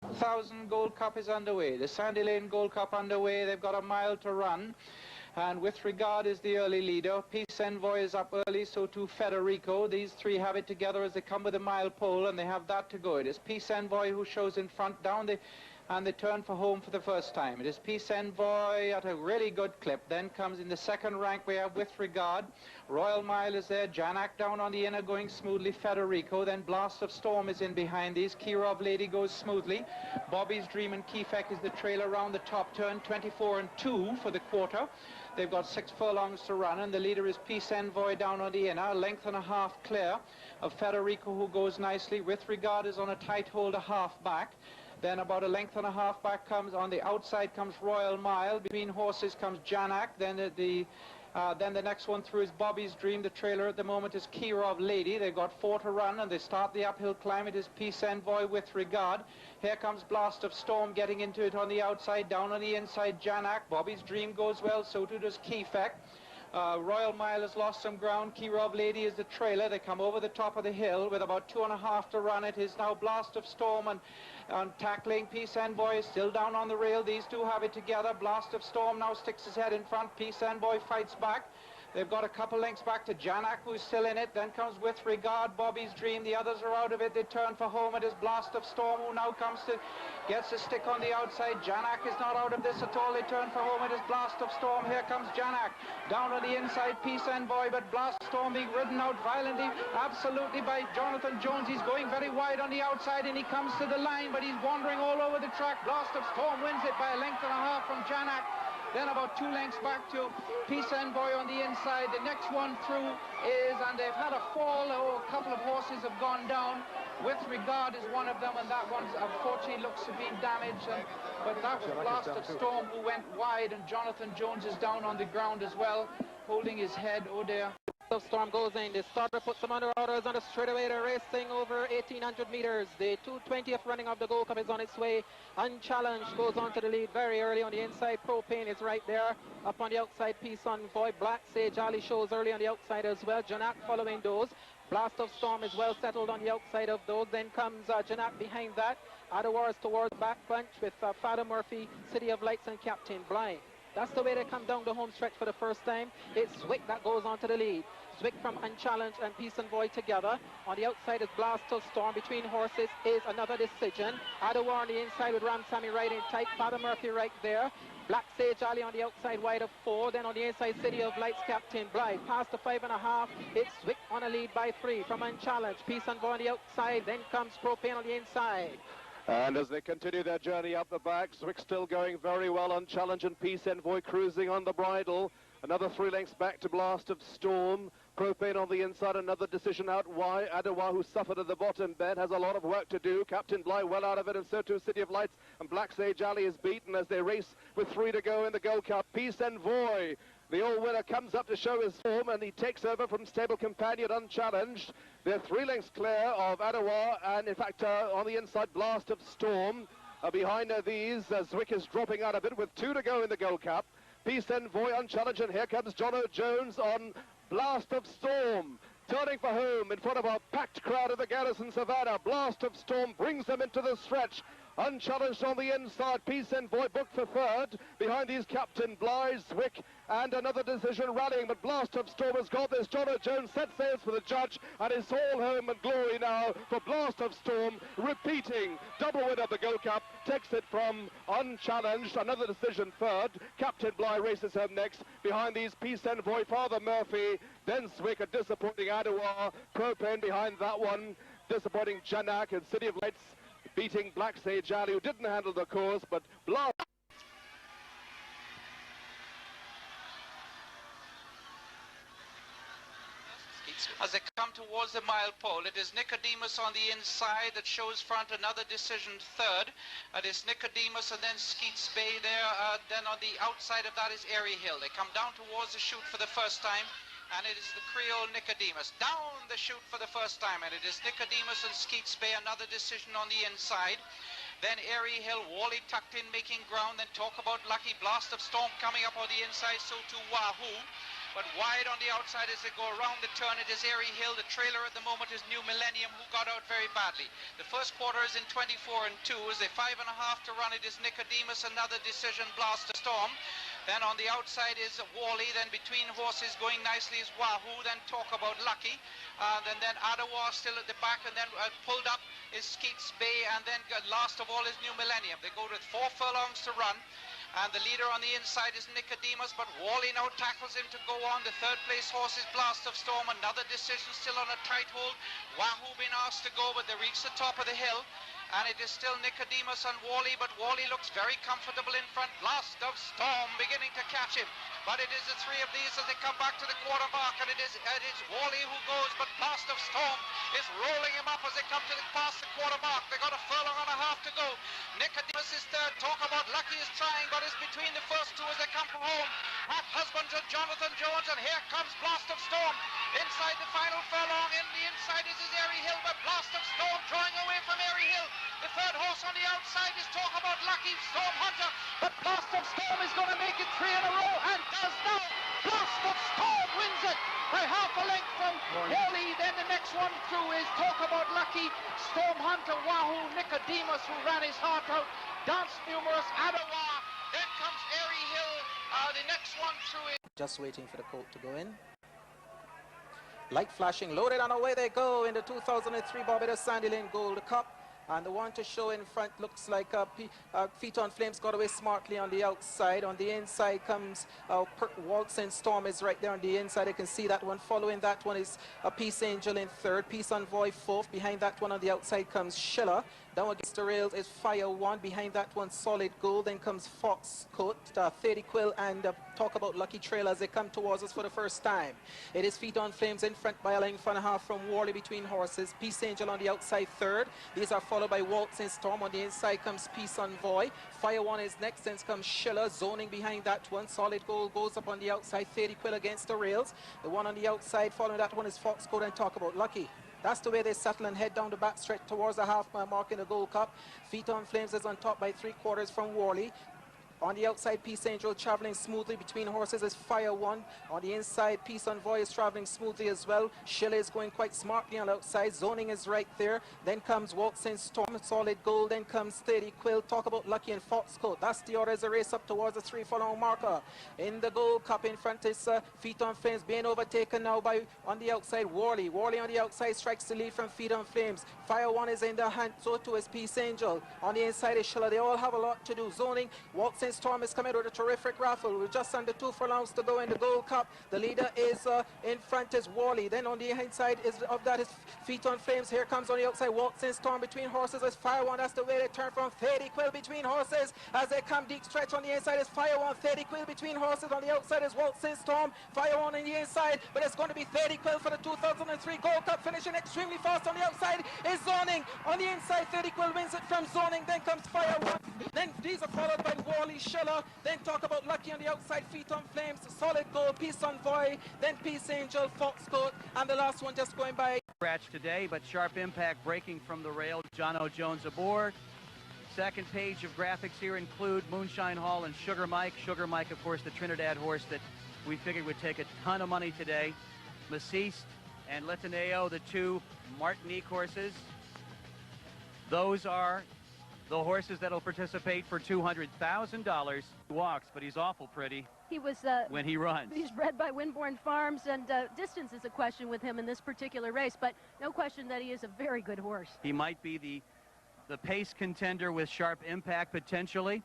1000 Gold Cup is underway. The Sandy Lane Gold Cup underway. They've got a mile to run. And With Regard is the early leader. Peace Envoy is up early, so too Federico. These three have it together as they come with a mile pole, and they have that to go. It is Peace Envoy who shows in front down and they turn for home for the first time. It is Peace Envoy at a really good clip. Then comes in the second rank we have With Regard. Royal Mile is there. Janak down on the inner going smoothly. Federico. Then Blast of Storm is in behind these. Kirov Lady goes smoothly. Bobby's Dream and Kefek is the trail around the top turn. 24 and 2 for the quarter. They've got 6 furlongs to run, and the leader is Peace Envoy down on the inner, length and a half clear of Federico, who goes nicely. With Regard is on a tight hold, a half back. Then about a length and a half back comes on the outside comes Royal Mile. Between horses comes Janak. Then the next one through is Bobby's Dream. The trailer at the moment is Kirov Lady. They've got 4 to run, and they start the uphill climb. It is Peace Envoy With Regard. Here comes Blast of Storm getting into it on the outside. Down on the inside, Janak. Bobby's Dream goes well, so too does Kefek. Royal Mile has lost some ground. Kirov Lady is the trailer. They come over the top of the hill with about 2.5 to run. It is now Blast of Storm and tackling. Peace Envoy is still down on the rail. These two have it together. Blast of Storm now sticks his head in front. Peace Envoy fights back. They've got a couple lengths back to Janak, who's still in it. Then comes With Regard, Bobby's Dream. The others are out of it. They turn for home. It is Blast of Storm, who now gets a stick on the outside. Janak is not out of this at all. They turn for home. It is Blast of Storm. Here comes Janak. Down on the inside, Peace Envoy, but Blast of Storm being ridden out violently, absolutely, by Jonathan Jones. He's going very wide on the outside, and he comes to the line, but he's wandering all over the track. Blast of Storm wins it by a length and a half from Janak. Then about 2 lengths back to Peace Envoy on the inside. The next one through is, and they've had a fall. A couple of horses have gone down. With Regard is one of them, and that one unfortunately looks to be damaged. But that was Blast of Storm who went wide, and Jonathan Jones is down on the ground as well, holding his head. Oh dear. Of Storm goes in. The starter puts some under orders on the straightaway. They're racing over 1,800 meters. The 220th running of the Gold Cup is on its way. Unchallenged goes on to the lead very early on the inside. Propane is right there. Up on the outside, Peace Envoy. Black Sage Ali shows early on the outside as well. Janak following those. Blast of Storm is well settled on the outside of those. Then comes Janak behind that. Adawar is towards back bunch with Father Murphy, City of Lights, and Captain Blind. That's the way they come down the home stretch for the first time. It's Zwick that goes on to the lead. Zwick from Unchallenged and Peace Envoy together. On the outside is Blast of Storm. Between horses is Another Decision. Adawar on the inside with Ram Sammy riding tight. Father Murphy right there. Black Sage Ali on the outside wide of 4. Then on the inside, City of Lights, Captain Blythe. Past the 5.5. It's Zwick on a lead by 3 from Unchallenged. Peace Envoy on the outside. Then comes Propane on the inside. And as they continue their journey up the back, Zwick still going very well on Challenge, and Peace Envoy cruising on the bridle. Another 3 lengths back to Blast of Storm. Propane on the inside, Another Decision out wide. Adawar, who suffered at the bottom bend, has a lot of work to do. Captain Bly well out of it, and so too City of Lights. And Black Sage Ali is beaten as they race with 3 to go in the Gold Cup. Peace Envoy, the old winner, comes up to show his form, and he takes over from stable companion Unchallenged. They're 3 lengths clear of Adawar, and in fact on the inside, Blast of Storm. Behind these, Zwick is dropping out a bit with 2 to go in the Gold Cup. Peace Envoy, Unchallenged, and here comes John O'Jones on Blast of Storm. Turning for home in front of a packed crowd of the Garrison Savannah. Blast of Storm brings them into the stretch. Unchallenged on the inside, Peace Envoy booked for 3rd. Behind these, Captain Blythe, Zwick, and Another Decision rallying. But Blast of Storm has got this. John O'Jones set sails for the judge, and it's all home and glory now for Blast of Storm. Repeating double win of the Gold Cup, takes it from Unchallenged. Another Decision 3rd. Captain Blythe races home next. Behind these, Peace Envoy, Father Murphy, then Zwick, a disappointing Adawar. Propane behind that one. Disappointing Janak, and City of Lights beating Black Sage Ali, who didn't handle the course, but Blast. As they come towards the mile pole, it is Nicodemus on the inside that shows front. Another Decision 3rd. It is Nicodemus, and then Skeets Bay there. Then on the outside of that is Airy Hill. They come down towards the chute for the first time, and it is the Creole Nicodemus. Down the chute for the first time, and it is Nicodemus and Skeets Bay. Another Decision on the inside. Then Airy Hill, Wally tucked in, making ground. Then talk about Lucky. Blast of Storm coming up on the inside, so too Wahoo. but wide on the outside as they go around the turn. It is Airy Hill. The trailer at the moment is New Millennium, who got out very badly. The first quarter is in 24 and 2. As they 5.5 to run, it is Nicodemus, another decision, Blast of Storm. Then on the outside is Wally. Then between horses going nicely is Wahoo. Then Talk About Lucky. Then Adawa still at the back, and then pulled up is Skeets Bay, and then last of all is New Millennium. They go with 4 furlongs to run. And the leader on the inside is Nicodemus, but Wally now tackles him to go on. The third place horse is Blast of Storm. Another decision still on a tight hold. Wahoo been asked to go, but they reach the top of the hill. And it is still Nicodemus and Wally, but Wally looks very comfortable in front. Blast of Storm beginning to catch him. But it is the 3 of these as they come back to the quarter mark, and it is Wally who goes, but Blast of Storm is rolling him up as they come past the quarter mark. They got a furlong and a half to go. Nicodemus is third. Talk About Lucky is trying, but is between the first 2 as they come from home. At husband to Jonathan Jones, and here comes Blast of Storm inside the final furlong. In the inside is Airy Hill, but Blast of Storm drawing away from Airy Hill. The third horse on the outside is Talk About Lucky, Storm Hunter, but Blast of Storm is going to make it 3 in a row, and does now. Blast of Storm wins it by half a length from Wally. Then the next one through is Talk About Lucky, Storm Hunter, Wahoo, Nicodemus, who ran his heart out, Dance Numerous, Adawa. Then comes Airy Hill. The next one through is just waiting for the colt to go in. Light flashing, loaded, and away they go in the 2003 Barbados Sandy Lane Gold Cup. And the one to show in front looks like Feet on Flames got away smartly on the outside. On the inside comes Waltzing Storm is right there on the inside. You can see that one. Following that one is Peace Angel in third. Peace Envoy fourth. Behind that one on the outside comes Schiller. Down against the rails is Fire One. Behind that one, Solid Gold. Then comes Foxcoat, 30 Quill, and Talk About Lucky Trail as they come towards us for the first time. It is Feet on Flames in front by a length and a half from Wally between horses. Peace Angel on the outside third. These are followed by Waltzing Storm. On the inside comes Peace Envoy. Fire One is next. Then comes Schiller zoning behind that one. Solid Gold goes up on the outside. 30 Quill against the rails. The one on the outside following that one is Foxcoat and Talk About Lucky. That's the way they settle and head down the back stretch towards the half-mile mark in the Gold Cup. Feet on Flames is on top by 3/4 from Wally. On the outside, Peace Angel traveling smoothly between horses is Fire One. On the inside, Peace Envoy is traveling smoothly as well. Shelley is going quite smartly on the outside. Zoning is right there. Then comes Waltzing Storm, Solid Gold. Then comes 30 Quill, Talk About Lucky, and Foxcoat. That's the order as a race up towards the 3 furlong marker. In the Gold Cup in front is Feet on Flames being overtaken now by, on the outside, Wally. Wally on the outside strikes the lead from Feet on Flames. Fire One is in the hand, so too is Peace Angel. On the inside is Shella. They all have a lot to do. Zoning, Waltzing Storm is coming with a terrific raffle. We're just under 2 furlongs to go in the Gold Cup. The leader is in front is Wally. Then on the inside of that is Feet on Flames. Here comes on the outside Waltzing Storm between horses is Fire One. That's the way they turn from 30 Quill between horses as they come deep stretch. On the inside is Fire One. 30 Quill between horses. On the outside is Waltzing Storm. Fire One on the inside, but it's going to be 30 Quill for the 2003 Gold Cup, finishing extremely fast. On the outside is Zoning. On the inside, 30 Quill wins it from Zoning. Then comes Fire One. Then these are followed by Wally, Schiller. Then Talk About Lucky on the outside, Feet on Flames, Solid Gold, Peace Envoy, then Peace Angel, Foxcoat, and the last one just going by. Scratch today, but Sharp Impact breaking from the rail. John O. Jones aboard. Second page of graphics here include Moonshine Hall and Sugar Mike. Sugar Mike, of course, the Trinidad horse that we figured would take a ton of money today. Maciste and Letaneo, the 2 Martinique horses. Those are the horses that'll participate for $200,000. He walks, but he's awful pretty. He was when he runs. He's bred by Winborn Farms, and distance is a question with him in this particular race, but no question that he is a very good horse. He might be the pace contender with Sharp Impact potentially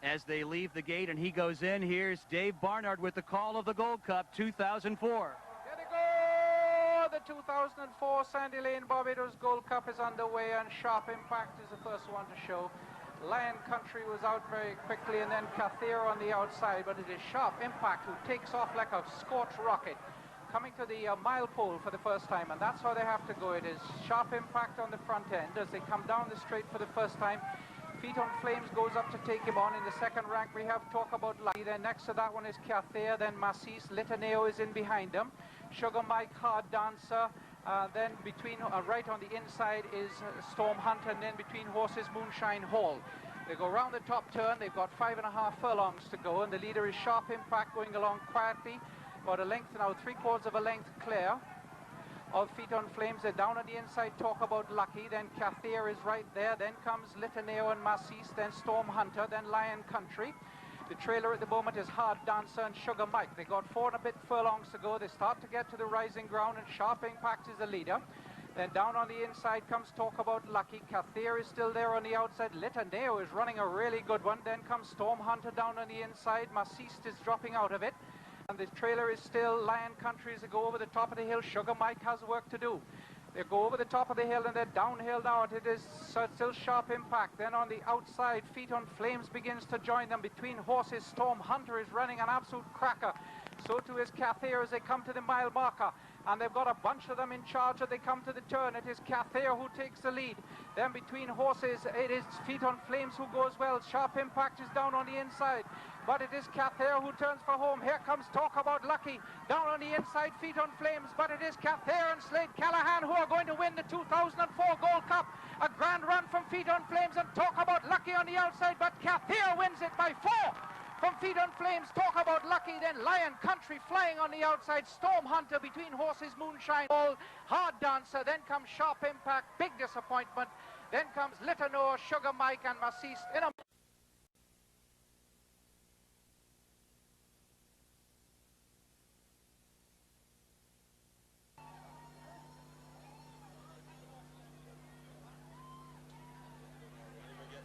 as they leave the gate, and he goes in. Here's Dave Barnard with the call of the Gold Cup 2004. The 2004 Sandy Lane Barbados Gold Cup is underway, and Sharp Impact is the first one to show. Lion Country was out very quickly, and then Cathera on the outside, but it is Sharp Impact who takes off like a scorched rocket, coming to the mile pole for the first time, and that's how they have to go. It is Sharp Impact on the front end as they come down the straight for the first time. Feet on Flames goes up to take him on. In the second rank we have Talk About Lucky. Then next to that one is Cathera, then Maciste. Litaneo is in behind them. Sugar Mike, Hard Dancer. Then between right on the inside is Storm Hunter, and then between horses Moonshine Hall. They go round the top turn. They've got 5.5 furlongs to go, and the leader is Sharp Impact going along quietly. About a length now, 3/4 of a length clear of Feet on Flames. They're down on the inside, Talk About Lucky, then Cathair is right there, then comes Litaneo and Massis, then Storm Hunter, then Lion Country. The trailer at the moment is Hard Dancer and Sugar Mike. They got 4 and a bit furlongs to go. They start to get to the rising ground, and Sharp Impact is the leader. Then down on the inside comes Talk About Lucky. Cathair is still there on the outside. Litaneo is running a really good one. Then comes Storm Hunter down on the inside. Massis is dropping out of it. And the trailer is still Lion Country as they go over the top of the hill. Sugar Mike has work to do. They go over the top of the hill and they're downhill now. It is still Sharp Impact. Then on the outside, Feet on Flames begins to join them. Between horses, Storm Hunter is running an absolute cracker. So too is Cathair as they come to the mile marker. And they've got a bunch of them in charge as they come to the turn. It is Cathair who takes the lead. Then between horses, it is Feet on Flames who goes well. Sharp Impact is down on the inside. But it is Cathair who turns for home. Here comes Talk About Lucky. Down on the inside, Feet on Flames. But it is Cathair and Slade Callahan who are going to win the 2004 Gold Cup. A grand run from Feet on Flames and Talk About Lucky on the outside. But Cathair wins it by 4. From Feet on Flames, Talk About Lucky, then Lion Country flying on the outside, Storm Hunter between horses, Moonshine Ball, Hard Dancer, then comes Sharp Impact, big disappointment, then comes Litaneo, Sugar Mike and Massis in a...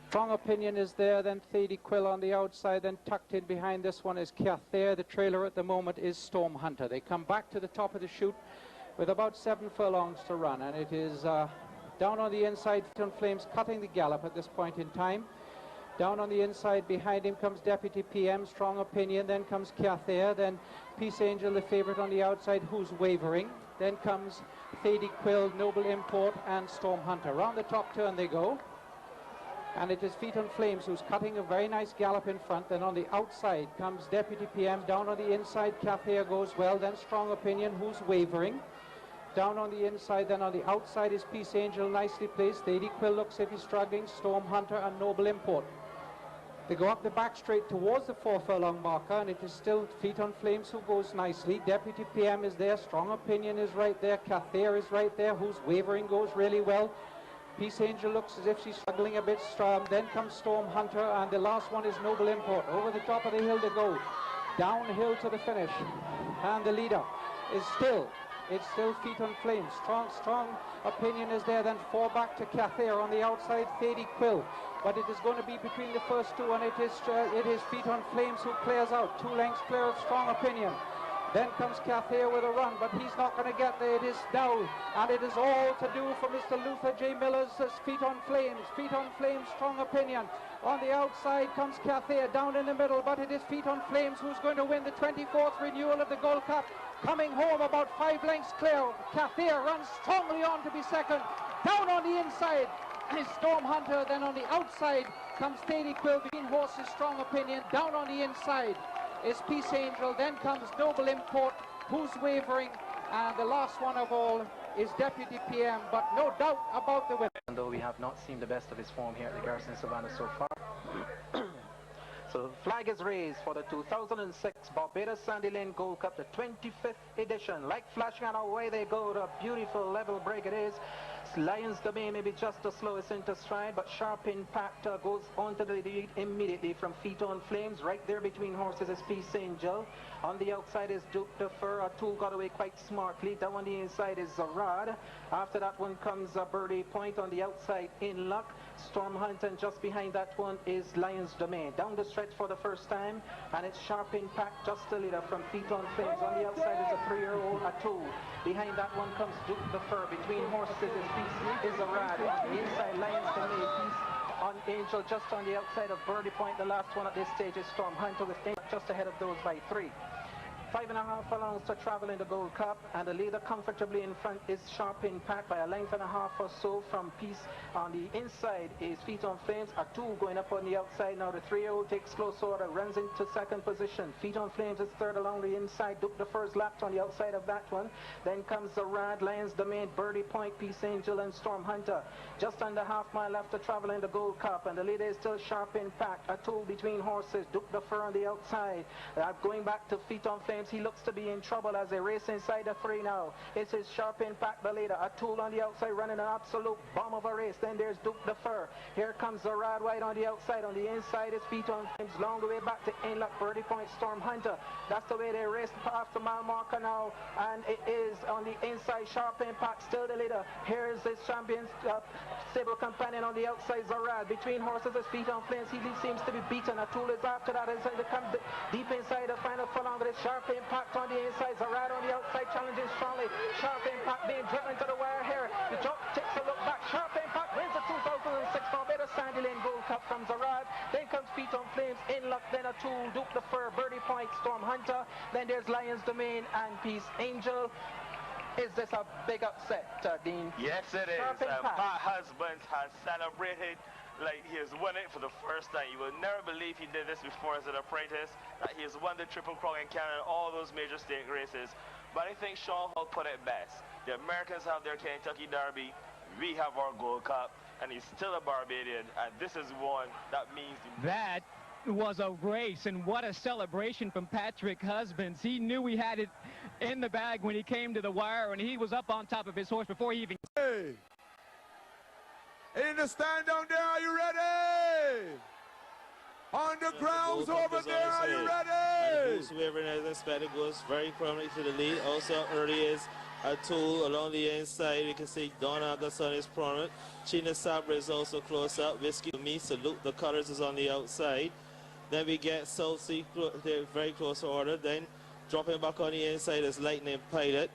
Strong Opinion is there, then Thady Quill on the outside, then tucked in behind this one is Cathair. The trailer at the moment is Storm Hunter. They come back to the top of the chute with about 7 furlongs to run, and it is down on the inside, Feet on Flames cutting the gallop at this point in time. Down on the inside behind him comes Deputy PM, Strong Opinion, then comes Cathair, then Peace Angel, the favourite on the outside, who's wavering. Then comes Thady Quill, Noble Import and Storm Hunter. Round the top turn they go. And it is Feet on Flames who's cutting a very nice gallop in front. Then on the outside comes Deputy PM. Down on the inside, Cathair goes well. Then Strong Opinion, who's wavering. Down on the inside, then on the outside is Peace Angel, nicely placed. Thady Quill looks as if he's struggling. Storm Hunter and Noble Import. They go up the back straight towards the 4 furlong marker, and it is still Feet on Flames who goes nicely. Deputy PM is there. Strong Opinion is right there. Cathair is right there, who's wavering, goes really well. Peace Angel looks as if she's struggling a bit. Then comes Storm Hunter, and the last one is Noble Import. Over the top of the hill they go, downhill to the finish, and the leader is still, it's still Feet on Flames. Strong Opinion is there, then 4 back to Cathair. On the outside, Thady Quill, but it is going to be between the first 2, and it is Feet on Flames who clears out. 2 lengths clear of Strong Opinion. Then comes Cathair with a run, but he's not going to get there. It is now, and it is all to do for Mr. Luther J. Miller's Feet on Flames. Feet on Flames, Strong Opinion. On the outside comes Cathair, down in the middle, but it is Feet on Flames who's going to win the 24th renewal of the Gold Cup. Coming home about 5 lengths clear. Cathair runs strongly on to be second. Down on the inside is Storm Hunter. Then on the outside comes Thady Quill between horses, Strong Opinion. Down on the inside is Peace Angel, then comes Noble Import, who's wavering, and the last one of all is Deputy PM, but no doubt about the winner. Though we have not seen the best of his form here at the Garrison Savannah so far. So the flag is raised for the 2006 Barbados Sandy Lane Gold Cup, the 25th edition. Like flashing, and away they go. The beautiful level break it is. Lions Domain may be just the slowest into stride, but Sharp Impact goes on to the lead immediately from Feet on Flames. Right there between horses is Peace Angel. On the outside is Duke de Fur. 2 got away quite smartly. Down on the inside is Zarad. After that one comes Birdie Point. On the outside, In Luck. Storm Hunt, and just behind that one is Lions Domain. Down the stretch for the first time, and it's Sharp Impact, just the leader from Feet on Flames. On the outside is a 3-year-old, a 2. Behind that one comes Duke de Fur. Between horses is Peace, is a Rad. On the inside, Lions Domain, Peace on Angel. Just on the outside of Birdie Point, the last one at this stage is Storm Hunter, with just ahead of those by 3. 5.5 furlongs to travel in the Gold Cup, and the leader comfortably in front is Sharp Impact by a length and a half or so from Peace. On the inside is Feet on Flames, a 2 going up on the outside. Now the 3-year-old takes close order, runs into second position. Feet on Flames is third along the inside. Duke the First lapped on the outside of that one. Then comes the Rad, Lions Domain, Birdie Point, Peace Angel and Storm Hunter. Just under half mile left to travel in the Gold Cup, and the leader is still Sharp Impact, a 2 between horses. Duke the Fur on the outside. Going back to Feet on Flames Flames. He looks to be in trouble as they race inside the 3 now. It's his Sharp Impact, the leader. A Tool on the outside running an absolute bomb of a race. Then there's Duke the Fur. Here comes the Rad White on the outside. On the inside is Feet on Flames. Long the way back to Inlock, Birdie Point, Storm Hunter. That's the way they race past the mile marker now. And it is on the inside, Sharp Impact still the leader. Here's his champion, stable companion on the outside, Zarad. Between horses is Feet on Flames. He seems to be beaten. A Tool is after that. As they come deep inside the final furlong. But it's Sharp Impact on the inside. Zarad on the outside challenging strongly. Sharp Impact being driven to the wire here. The jump takes a look back. Sharp Impact wins the 2006 Barbados Sandy Lane Gold Cup from Zarad. Then comes Feet on Flames, Inlock, then a Tool, Duke the Fur, Birdie Point, Storm Hunter. Then there's Lions Domain and Peace Angel. Is this a big upset, Dean? Yes, it is. Pat Husbands has celebrated like he has won it for the first time. You will never believe he did this before as an apprentice, that he has won the Triple Crown in Canada, all those major stake races. But I think Sean Hall put it best. The Americans have their Kentucky Derby, we have our Gold Cup, and he's still a Barbadian, and this is one that means... That was a race, and what a celebration from Patrick Husbands. He knew he had it in the bag when he came to the wire, and he was up on top of his horse before he even... Hey! In the stand down there, are you ready? On the grounds over there, are you ready? Whoever has expected goes very prominently to the lead. Also early is a Tool along the inside. You can see Don Augustin is prominent. China Sabra is also close up. Whiskey to Me, Salute the Colors is on the outside. Then we get South Sea, they're very close order. Then dropping back on the inside is Lightning Pilot.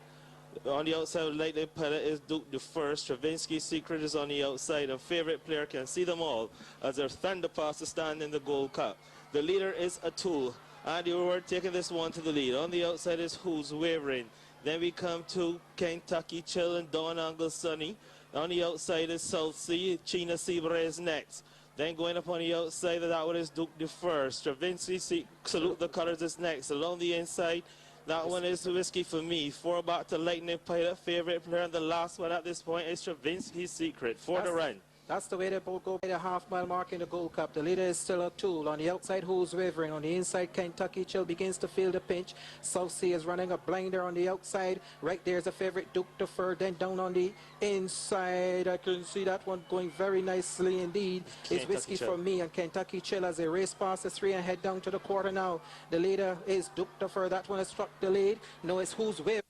On the outside of Lightning Pilot is Duke the First. Stravinsky Secret is on the outside. A favorite player can see them all as their Thunderpass stand in the Gold Cup. The leader is a Tool. Andy Ward taking this one to the lead. On the outside is Who's Wavering. Then we come to Kentucky Chill and Dawn Angle Sunny. On the outside is South Sea. China Sabra is next. Then going up on the outside of that one is Duke the First. Stravinsky Salute the Colors is next. Along the inside, that one is Whiskey for Me. 4 back to Lightning Pilot, favorite player. And the last one at this point is Stravinsky Secret for the run. That's the way they both go by the half-mile mark in the Gold Cup. The leader is still a Tool. On the outside, Who's Wavering. On the inside, Kentucky Chill begins to feel the pinch. South Sea is running a blinder on the outside. Right there's a favorite, Duke the Fur. Then down on the inside, I can see that one going very nicely indeed. It's Whiskey for Me and Kentucky Chill as they race past the 3 and head down to the quarter now. The leader is Duke the Fur. That one has struck the lead. No, it's Who's Wavering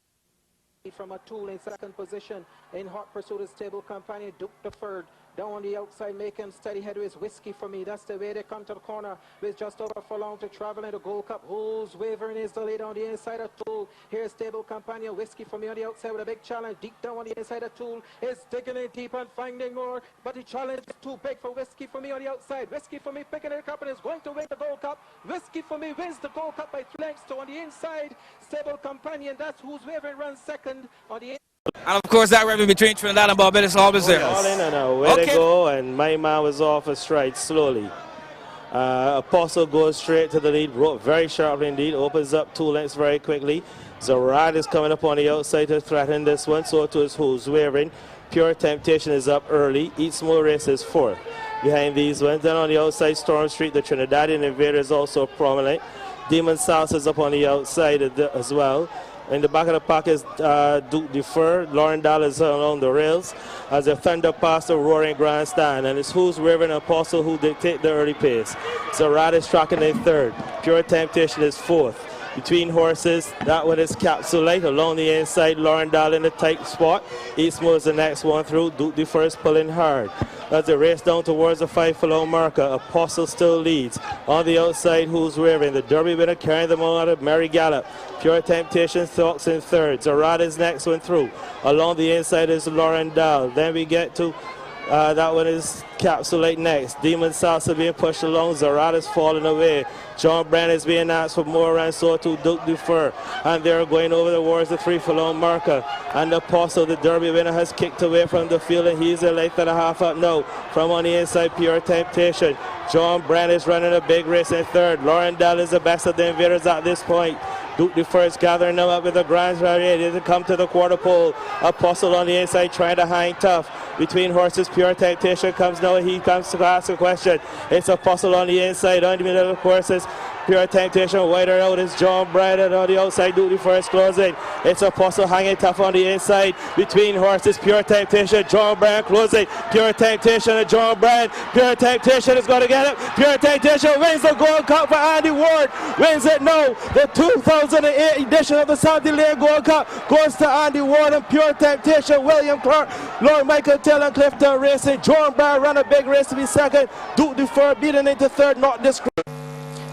from a Tool in second position. In hot pursuit is stable companion Duke the Fur. Down on the outside, making steady headway is Whiskey for Me. That's the way they come to the corner with just over a furlong to travel in the Gold Cup. Who's Wavering is the leader on the inside of Tool. Here's stable companion Whiskey for Me on the outside with a big challenge. Deep down on the inside of Tool is digging in deep and finding more, but the challenge is too big for Whiskey for Me on the outside. Whiskey for Me picking it up and is going to win the Gold Cup. Whiskey for Me wins the Gold Cup by 3 lengths. So on the inside, stable companion, that's Who's Wavering runs second on the... And of course that rivalry between Trinidad and Barbados always there. All in and out. Where they go, and my man was off a stride slowly. Apostle goes straight to the lead, broke very sharply indeed, opens up 2 lengths very quickly. Zarad is coming up on the outside to threaten this one, so too is Who's Wavering. Pure Temptation is up early. Eats More Race is 4th behind these ones. Then on the outside, Storm Street, the Trinidadian Invader is also prominent. Demon Salsa is up on the outside as well. In the back of the pack is Duke the Fur. Lauren Dahl is along the rails as a Thunder past the Roaring Grandstand. And it's Who's Wavering Apostle who dictate the early pace. Zarad is tracking in 3rd. Pure Temptation is 4th. Between horses, that one is Capsulite. Along the inside, Lauren Dahl in the tight spot. Eastmo is the next one through. Duke the First pulling hard. As they race down towards the 5 furlong marker, Apostle still leads. On the outside, Who's Wavering? The Derby winner carrying them on out of Merry Gallop. Pure Temptation stalks in 3rd. Zarad is next one through. Along the inside is Lauren Dahl. Then we get to that one is Capsulite next. Demon Salsa being pushed along. Zarad is falling away. John Brand is being asked for more, and so to Duke du Fur. And they're going over towards the 3 furlong marker. And Apostle, the Derby winner, has kicked away from the field, and he's a length and a half up now. From on the inside, Pure Temptation. John Brand is running a big race in 3rd. Lauren Dahl is the best of the invaders at this point. Duke the First gathering them up with the Grand ready to come to the quarter pole. Apostle on the inside trying to hang tough. Between horses, Pure Temptation comes now. He comes to ask a question. It's Apostle on the inside. On the middle of the horses, Pure Temptation wider out is John Brandon on the outside, do the first closing. It's Apostle hanging tough on the inside between horses. Pure Temptation, John Brand closing. Pure Temptation and John Brand. Pure Temptation is going to get it. Pure Temptation wins the Gold Cup for Andy Ward. Wins it now. The 2008 edition of the Sandy Lane Gold Cup goes to Andy Ward and Pure Temptation. William Clark, Lord Michael Taylor and Clifton racing. John Brand ran a big race to be second. Duke Defer beaten into third, not discreet.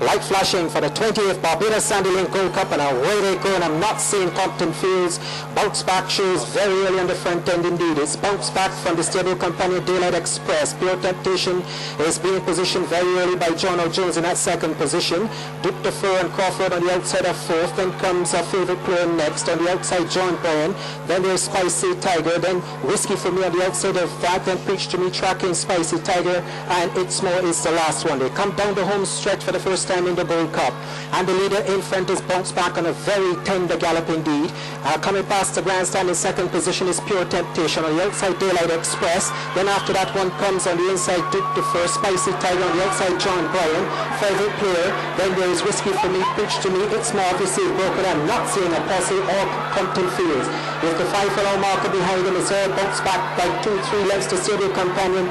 Light flashing for the 20th Barbados Sandy Lane Gold Cup, and away they go, and I'm not seeing Compton Fields. Bounce back shows very early on the front end indeed. It's bounce back from the stable companion Daylight Express. Pure Temptation is being positioned very early by John O'Jones in that second position. Duke Defer and Crawford on the outside of fourth. Then comes a favorite player next. On the outside, John Bryan. Then there's Spicy Tiger. Then Whiskey for Me on the outside of that. Then Preach to Me tracking Spicy Tiger. And It's More is the last one. They come down the home stretch for the first time in the Gold Cup, and the leader in front is bounced back on a very tender gallop indeed. Coming past the grandstand in second position is Pure Temptation. On the outside, Daylight Express. Then after that one comes on the inside, Duke Defer, Spicy Tiger. On the outside, John Bryan, favorite player. Then there is Whiskey for Me, Preach to Me, It's More obviously broken. I'm not seeing Apostle or Compton Fields. With the 5 furlong marker behind him, is there bounced back by 2-3 lengths to stable companion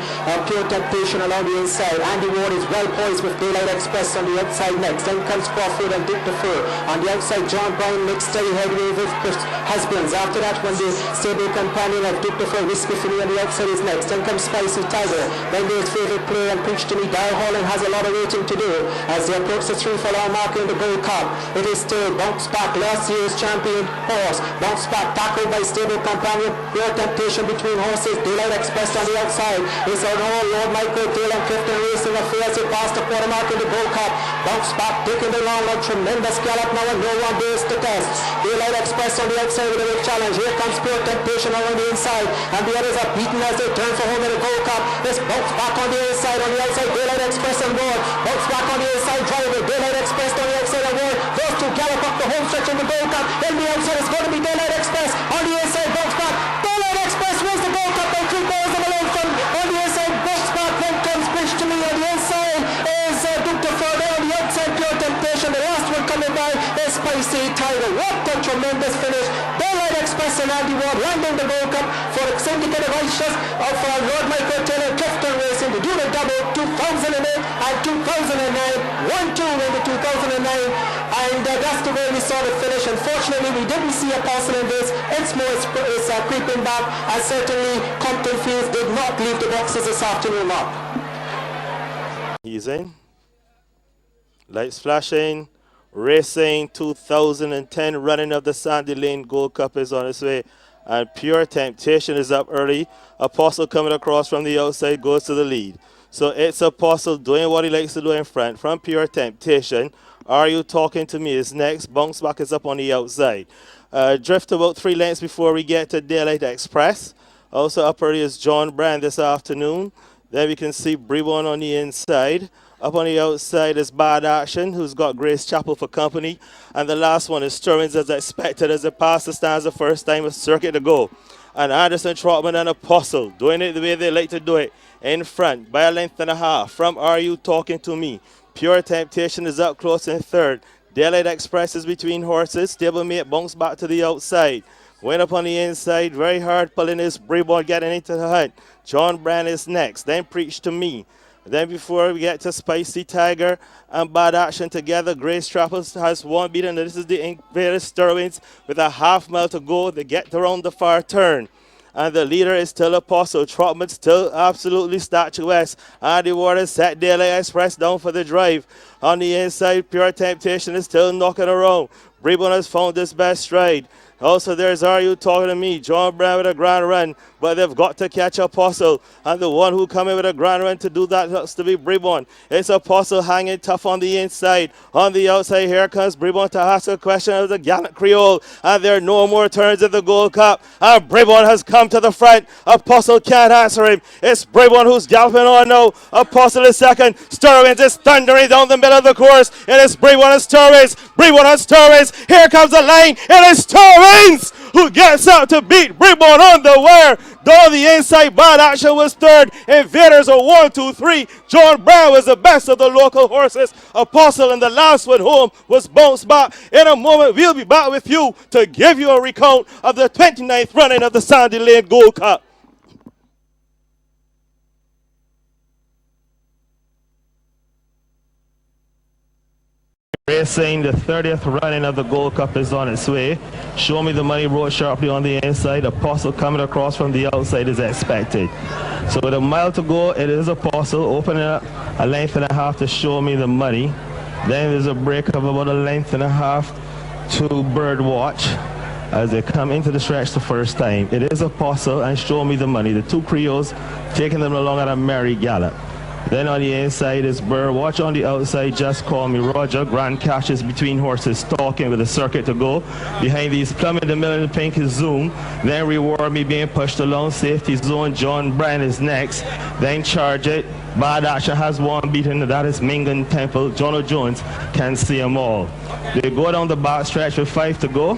Pure Temptation along the inside. Andy Ward is well poised with Daylight Express on the outside next. Then comes Crawford and Duke Defer. On the outside, John Bryan makes steady headway with Husbands. After that, when the stable companion of Duke Defer, Whiskey for Me on the outside is next. Then comes Spicy Tiger. Then there's favorite player and Preach to Me. Dial Holland has a lot of waiting to do as they approach the 3 furlong marker in the Gold Cup. It is still bounce back, last year's champion horse. Bounce back, tackled by stable companion. Pure Temptation between horses. Daylight Express on the outside. It's on all Lord Michael Taylor and Clifton Racing affairs. It past the quarter mark in the Gold Cup. Bounce back, taking the long one, tremendous gallop now, and no one dares to test. Daylight Express on the outside with a big challenge. Here comes Pure Temptation on the inside, and the others are beaten as they turn for home in the Gold Cup. This bounce back on the inside, Daylight Express and Ward. Bounce back on the inside, driver, Daylight Express on the outside and Ward. Those two gallop up the home stretch in the Gold Cup. Then the outside is going to be Daylight Express. On the inside, bounce back. Daylight Express wins the Gold Cup by 3 goals and a lone from. On the inside, bounce back. Then comes Preach to Me. On the inside is Duke Defer. On the outside, Pure Temptation. The last one coming by is Spicy Tiger. What a tremendous finish. Daylight Express and Andy Ward landing the Gold Cup for the syndicate of Ishas of Lord Michael Taylor, Clifton Racing to do the double 2008 and 2009. 1-2 in the 2009, and that's the way we saw the finish. Unfortunately, we didn't see Apostle in this. It's More is creeping back, and certainly Compton Fields did not leave the boxes this afternoon, Mark. He's in. Lights flashing. Racing 2010 running of the Sandy Lane Gold Cup is on its way, and Pure Temptation is up early. Apostle coming across from the outside goes to the lead. So it's Apostle doing what he likes to do in front from Pure Temptation. Are You Talking to Me is next. Bounce Back is up on the outside. Drift about 3 lengths before we get to Daylight Express. Also up early is John Brand this afternoon. Then we can see Brewon on the inside. Up on the outside is Bad Action, who's got Grace Chapel for company. And the last one is Stirrings as expected as it passes stands the first time a circuit to go. And Anderson, Trotman and Apostle doing it the way they like to do it. In front by a length and a half from Are You Talking to Me. Pure Temptation is up close in third. Daylight Express is between horses. Stablemate bounce back to the outside. Went up on the inside. Very hard pulling this Brewon getting into the hunt. John Brand is next. Then Preach to Me. Then before we get to Spicy Tiger and Bad Action together, Grace Trappers has one beaten. This is the Invader Stirwins with a half mile to go. They get around the far turn. And the leader is still Apostle. Trotman still absolutely statuesque. Andy Waters set Daylight Express down for the drive. On the inside, Pure Temptation is still knocking around. Brewon has found his best stride. Also, there's Are You Talking to Me? John Brown with a grand run, but they've got to catch Apostle. And the one who come in with a grand run to do that has to be Brewon. It's Apostle hanging tough on the inside. On the outside, here comes Brewon to ask a question of the gallant Creole. And there are no more turns in the Gold Cup. And Brewon has come to the front. Apostle can't answer him. It's Brewon who's galloping on now. Apostle is second. Stirwins is thundering down the middle of the course. It is Brewon and Stirwins. Brewon and Stirwins. Barbados. Here comes the line. It is Torrens who gets out to beat Bribon on the wire. Down the inside, Bad Action was third. Invaders are 1, 2, 3. John Brown was the best of the local horses. Apostle and the last one home was Bounced Back. In a moment, we'll be back with you to give you a recount of the 29th running of the Sandy Lane Gold Cup. Racing, the 30th running of the Gold Cup is on its way. Show Me the Money rode sharply on the inside. Apostle coming across from the outside is expected. So with a mile to go, it is Apostle opening up a length and a half to Show Me the Money. Then there's a break of about a length and a half to Birdwatch as they come into the stretch the first time. It is Apostle and Show Me the Money, the two Creoles taking them along at a merry gallop. Then on the inside is Birdwatch. On the outside, Just Call Me Roger. Grand Cash is between horses, stalking with a circuit to go. Behind these, Plum in the middle of the pink is Zoom. Then Reward Me being pushed along. Safety Zone, John Bryan is next. Then Charge It. Bad Action has one beaten, that is Mingan Temple. Jono Jones can see them all. They go down the back stretch with 5 to go.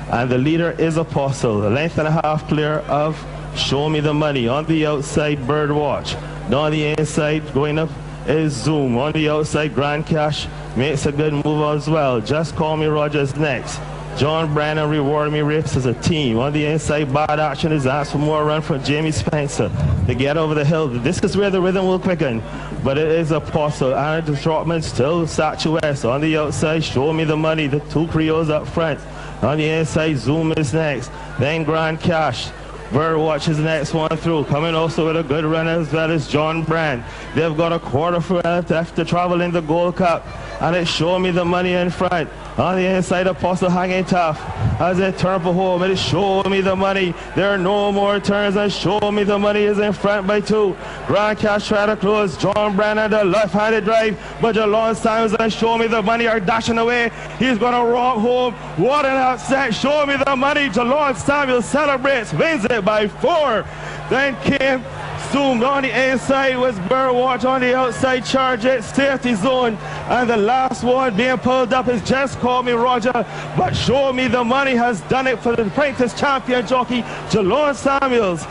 And the leader is Apostle. A length and a half clear of Show Me the Money. On the outside, Birdwatch. On the inside, going up is Zoom. On the outside, Grand Cash makes a good move as well. Just Call Me Rogers next. John Bryan and Reward Me race as a team. On the inside, Bad Action is asked for more run from Jamie Spencer to get over the hill. This is where the rhythm will quicken. But it is Apostle. Aaron Trotman still statuesque. On the outside, Show Me the Money. The two Creoles up front. On the inside, Zoom is next. Then Grand Cash. Birdwatch is the next one through. Coming also with a good run as well as John Brand. They've got a quarter for to travel in the Gold Cup. And it's Show Me the Money in front. On the inside, Apostle hanging tough. As they turn for home, it is Show Me the Money. There are no more turns, and Show Me the Money is in front by 2. Grand Cash try to close. John Brand and the left-handed drive. But Jalon Simons and Show Me the Money are dashing away. He's going to rock home. What an upset. Show Me the Money. Jalon Samuel celebrates, wins it by 4. Then came Zoom. On the inside was Birdwatch. On the outside, Charge It, Safety Zone. And the last one being pulled up is Just Call Me Roger. But Show Me the Money has done it for the Apprentice champion jockey, Jalon Samuels.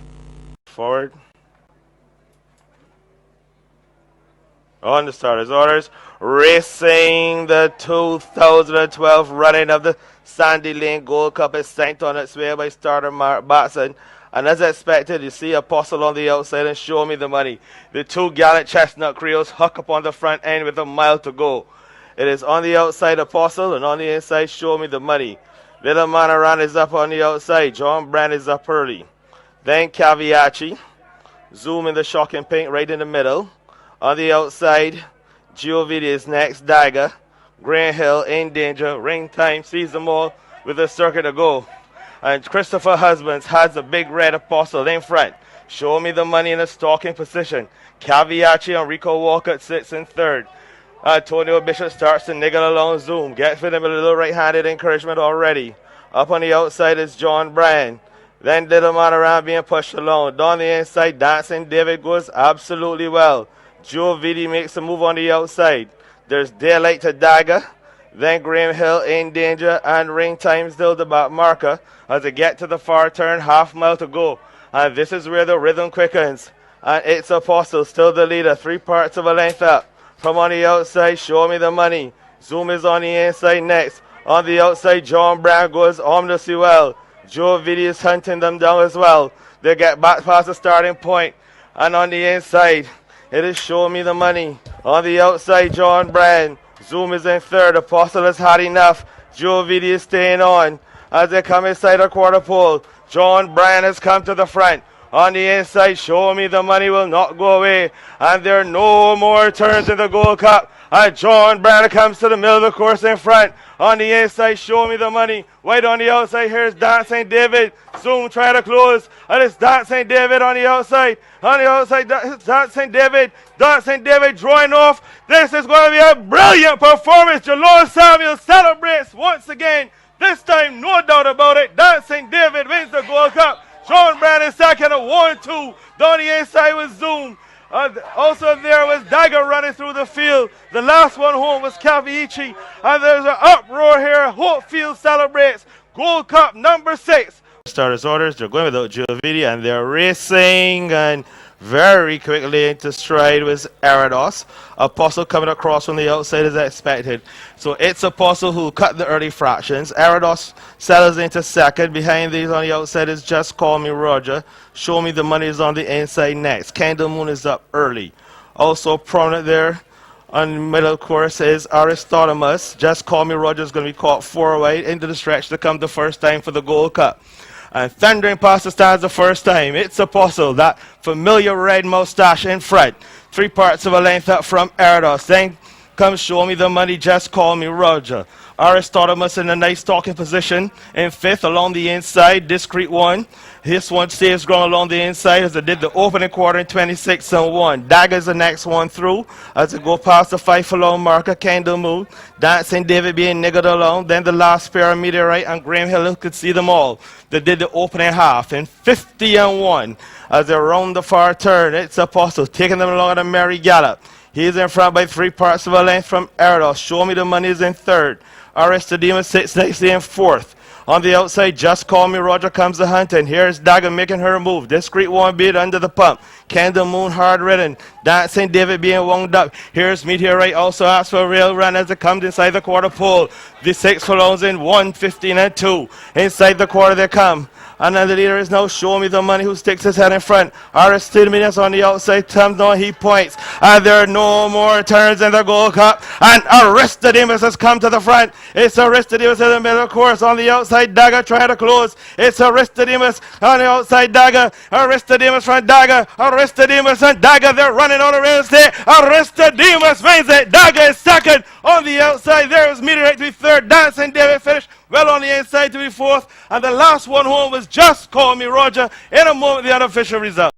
Forward. On the starters' orders. Racing the 2012 running of the Sandy Lane Gold Cup is sent on its way by starter Mark Batson. And as expected, you see Apostle on the outside and Show Me the Money. The two gallant chestnut Creoles huck up on the front end with a mile to go. It is on the outside Apostle and on the inside Show Me the Money. Little Manaran is up on the outside. John Brand is up early. Then Caviachi. Zoom in the shocking pink right in the middle. On the outside, Giovidi is next. Dagger. Green Hill in danger. Ring Time sees them all with a circuit to go. And Christopher Husbands has a big red Apostle in front. Show Me the Money in a stalking position. Caviachi and Rico Walcott sits in third. Antonio Bishop starts to niggle along Zoom. Gets with him a little right-handed encouragement already. Up on the outside is John Bryan. Then Little Manaran being pushed along. Down the inside, Dancing David goes absolutely well. Joe Vidi makes a move on the outside. There's Daylight to Dagger. Then Graham Hill in danger and Ring Time still the back marker as they get to the far turn, half mile to go. And this is where the rhythm quickens. And it's Apostle still the leader, 3 parts of a length up. From on the outside, Show Me the Money. Zoom is on the inside next. On the outside, John Brown goes ominously well. Joe Vidi is hunting them down as well. They get back past the starting point. And on the inside, it is Show Me the Money. On the outside, John Brand. Zoom is in third. Apostle has had enough. Joe Vidi is staying on. As they come inside a quarter pole, John Bryan has come to the front. On the inside, Show Me the Money will not go away. And there are no more turns in the Gold Cup. And John Bryan comes to the middle of the course in front. On the inside, Show Me the Money. Right on the outside, here's Dancing David. Zoom try to close. And it's Dancing David on the outside. On the outside, Dancing David. Dancing David drawing off. This is going to be a brilliant performance. Jalon Samuel celebrates once again. This time, no doubt about it. Dancing David wins the Gold Cup. John Bryan is second at 1-2. Down the inside with Zoom. Also there was Dagger running through the field. The last one home was Cavici. And there's an uproar here. Hopefield celebrates Gold Cup number 6. Starters orders, they're going without Giovidi, and they're racing, and very quickly into stride was Arados. Apostle coming across from the outside as expected. So it's Apostle who cut the early fractions. Arados settles into second. Behind these on the outside is Just Call Me Roger. Show Me the Money is on the inside next. Candle Moon is up early. Also prominent there on the middle course is Aristodemus. Just Call Me Roger is going to be caught 4 wide into the stretch to come the first time for the Gold Cup. And thundering past the stands the first time, it's Apostle, that familiar red mustache in front. 3 parts of a length up from Arados. Then comes Show Me the Money, Just Call Me Roger. Aristodemus in a nice talking position in 5th along the inside, Discreet 1. This one stays ground along the inside as it did the opening quarter in 26-1. Dagger's the next one through as it go past the 5 furlong marker, Candle Moon. Dancing David being niggered along. Then the last pair of Meteorite and Graham Hill could see them all. They did the opening half in 50-1 as they round the far turn. It's Apostle taking them along at a merry gallop. He's in front by 3 parts of a length from Arados. Show Me the Money is in 3rd. Aristodemus sits nicely in 4th. On the outside, Just Call Me Roger comes the hunt, and here's Dagger making her move. Discreet 1 beat under the pump. Candle Moon hard ridden. Dancing David being wound up. Here's Meteorite also asks for a real run as it comes inside the quarter pole. The 6 furlongs in 1:15-2. Inside the quarter they come. And then the leader is now Show Me the Money, who sticks his head in front. Aristodemus on the outside comes down, he points. And there are no more turns in the Gold Cup. And Aristodemus has come to the front. It's Aristodemus in the middle course. On the outside, Dagger trying to close. It's Aristodemus on the outside, Dagger. Aristodemus from Dagger. Aristodemus and Dagger, they're running on the real estate. Aristodemus wins it. Dagger is second. On the outside, there is Meteorite to be 3rd. Dancing David finished well on the inside to be 4th. And the last one home was Just Call Me Roger. In a moment, the unofficial result.